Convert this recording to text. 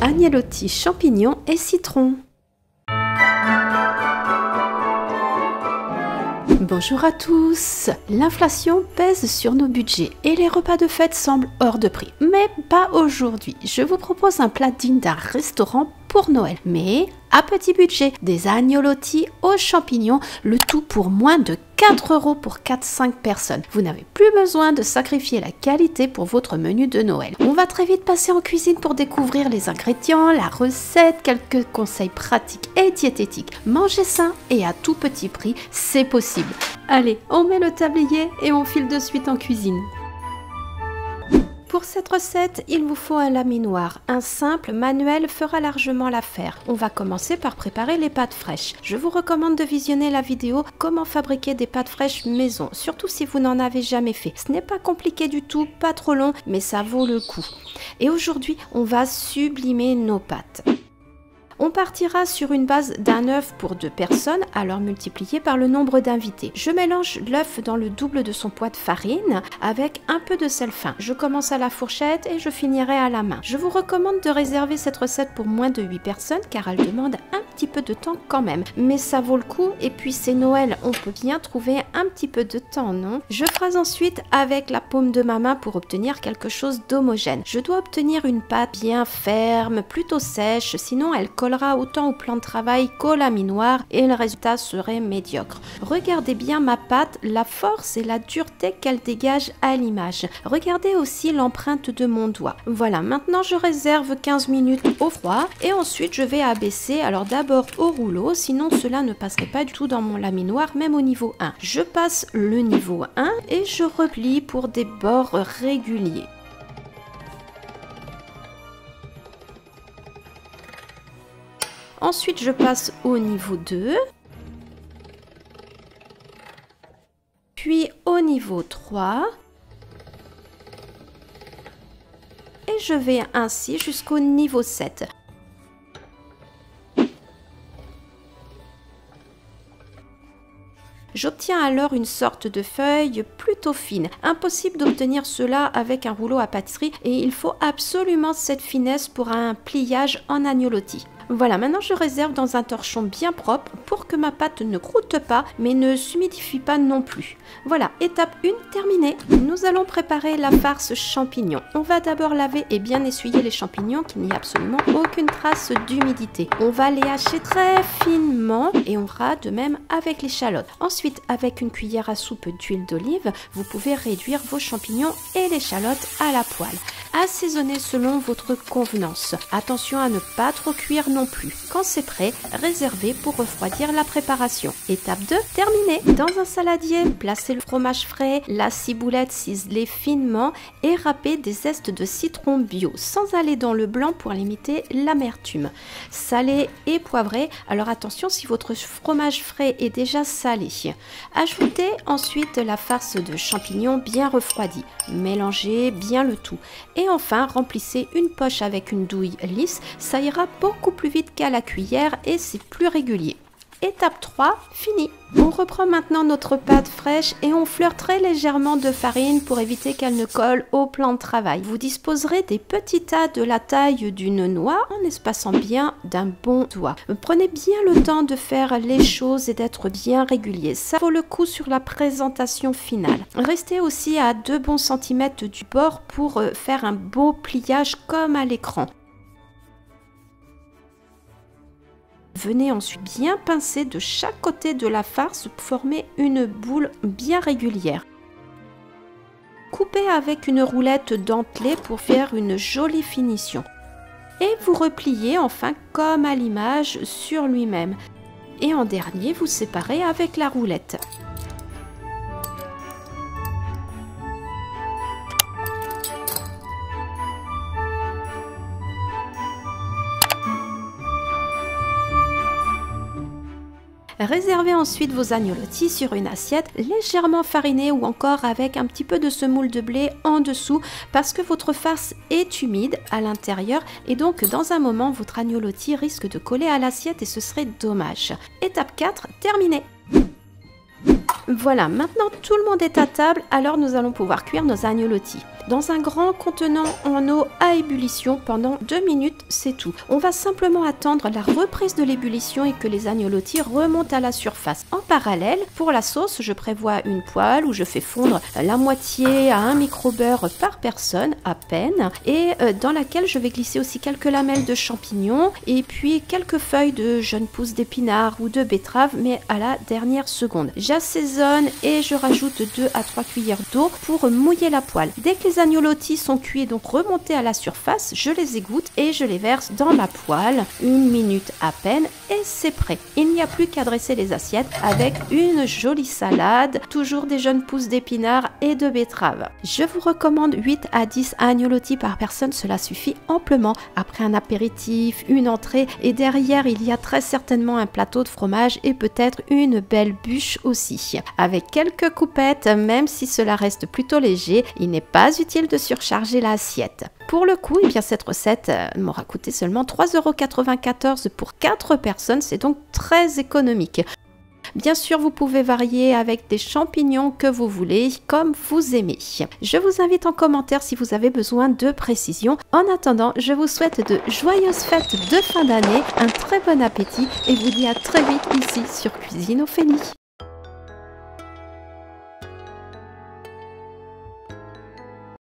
agnolotti, champignons et citron. Bonjour à tous. L'inflation pèse sur nos budgets et les repas de fête semblent hors de prix. Mais pas aujourd'hui. Je vous propose un plat digne d'un restaurant pour Noël. Mais à petit budget, des agnolotti aux champignons, le tout pour moins de 4 € pour 4-5 personnes. Vous n'avez plus besoin de sacrifier la qualité pour votre menu de Noël. On va très vite passer en cuisine pour découvrir les ingrédients, la recette, quelques conseils pratiques et diététiques. Manger sain et à tout petit prix, c'est possible. Allez, on met le tablier et on file de suite en cuisine. Pour cette recette, il vous faut un laminoir. Un simple manuel fera largement l'affaire. On va commencer par préparer les pâtes fraîches. Je vous recommande de visionner la vidéo comment fabriquer des pâtes fraîches maison, surtout si vous n'en avez jamais fait. Ce n'est pas compliqué du tout, pas trop long, mais ça vaut le coup. Et aujourd'hui, on va sublimer nos pâtes. On partira sur une base d'un œuf pour 2 personnes, alors multiplié par le nombre d'invités. Je mélange l'œuf dans le double de son poids de farine avec un peu de sel fin. Je commence à la fourchette et je finirai à la main. Je vous recommande de réserver cette recette pour moins de 8 personnes car elle demande un petit peu de temps quand même. Mais ça vaut le coup et puis c'est Noël, on peut bien trouver un petit peu de temps, non? Je phrase ensuite avec la paume de ma main pour obtenir quelque chose d'homogène. Je dois obtenir une pâte bien ferme, plutôt sèche, sinon elle collera autant au plan de travail qu'au laminoir et le résultat serait médiocre. Regardez bien ma pâte, la force et la dureté qu'elle dégage à l'image. Regardez aussi l'empreinte de mon doigt. Voilà, maintenant je réserve 15 minutes au froid et ensuite je vais abaisser, alors d'abord au rouleau, sinon cela ne passerait pas du tout dans mon laminoir, même au niveau 1. Je passe le niveau 1 et je replie pour des bords réguliers. Ensuite, je passe au niveau 2, puis au niveau 3, et je vais ainsi jusqu'au niveau 7. J'obtiens alors une sorte de feuille plutôt fine. Impossible d'obtenir cela avec un rouleau à pâtisserie et il faut absolument cette finesse pour un pliage en agnolotti. Voilà, maintenant je réserve dans un torchon bien propre pour que ma pâte ne croûte pas mais ne s'humidifie pas non plus. Voilà, étape 1 terminée. Nous allons préparer la farce champignons. On va d'abord laver et bien essuyer les champignons qu'il n'y ait absolument aucune trace d'humidité. On va les hacher très finement et on fera de même avec l'échalote. Ensuite, avec une cuillère à soupe d'huile d'olive, vous pouvez réduire vos champignons et l'échalote à la poêle. Assaisonnez selon votre convenance. Attention à ne pas trop cuire non plus. Quand c'est prêt, réservez pour refroidir la préparation. Étape 2, terminée. Dans un saladier, placez le fromage frais, la ciboulette ciselée finement et râpez des zestes de citron bio, sans aller dans le blanc pour limiter l'amertume. Salé et poivré, alors attention si votre fromage frais est déjà salé. Ajoutez ensuite la farce de champignons bien refroidie. Mélangez bien le tout. Et enfin, remplissez une poche avec une douille lisse, ça ira beaucoup plus vite qu'à la cuillère et c'est plus régulier. Étape 3, fini. On reprend maintenant notre pâte fraîche et on fleure très légèrement de farine pour éviter qu'elle ne colle au plan de travail. Vous disposerez des petits tas de la taille d'une noix en espaçant bien d'un bon doigt. Prenez bien le temps de faire les choses et d'être bien régulier. Ça vaut le coup sur la présentation finale. Restez aussi à 2 bons centimètres du bord pour faire un beau pliage comme à l'écran. Venez ensuite bien pincer de chaque côté de la farce pour former une boule bien régulière. Coupez avec une roulette dentelée pour faire une jolie finition. Et vous repliez enfin comme à l'image sur lui-même. Et en dernier, vous séparez avec la roulette. Réservez ensuite vos agnolotti sur une assiette légèrement farinée ou encore avec un petit peu de semoule de blé en dessous parce que votre farce est humide à l'intérieur et donc dans un moment votre agnolotti risque de coller à l'assiette et ce serait dommage. Étape 4, terminée. Voilà, maintenant tout le monde est à table, alors nous allons pouvoir cuire nos agnolotis. Dans un grand contenant en eau à ébullition pendant 2 minutes, c'est tout. On va simplement attendre la reprise de l'ébullition et que les agnolotis remontent à la surface. En parallèle, pour la sauce, je prévois une poêle où je fais fondre la moitié à 1 micro-beurre par personne, à peine, et dans laquelle je vais glisser aussi quelques lamelles de champignons et puis quelques feuilles de jeunes pousses d'épinards ou de betterave, mais à la dernière seconde. J'assaisonne et je rajoute 2 à 3 cuillères d'eau pour mouiller la poêle. Dès que les agnolotis sont cuits et donc remontés à la surface, je les égoutte et je les verse dans ma poêle, 1 minute à peine et c'est prêt. Il n'y a plus qu'à dresser les assiettes avec une jolie salade, toujours des jeunes pousses d'épinards et de betteraves. Je vous recommande 8 à 10 agnolotis par personne, cela suffit amplement après un apéritif, une entrée et derrière il y a très certainement un plateau de fromage et peut-être une belle bûche aussi. Avec quelques coupettes, même si cela reste plutôt léger, il n'est pas utile de surcharger l'assiette. Pour le coup, eh bien, cette recette m'aura coûté seulement 3,94 € pour 4 personnes, c'est donc très économique. Bien sûr, vous pouvez varier avec des champignons que vous voulez, comme vous aimez. Je vous invite en commentaire si vous avez besoin de précision. En attendant, je vous souhaite de joyeuses fêtes de fin d'année, un très bon appétit et vous dis à très vite ici sur Cuisine Ophélie.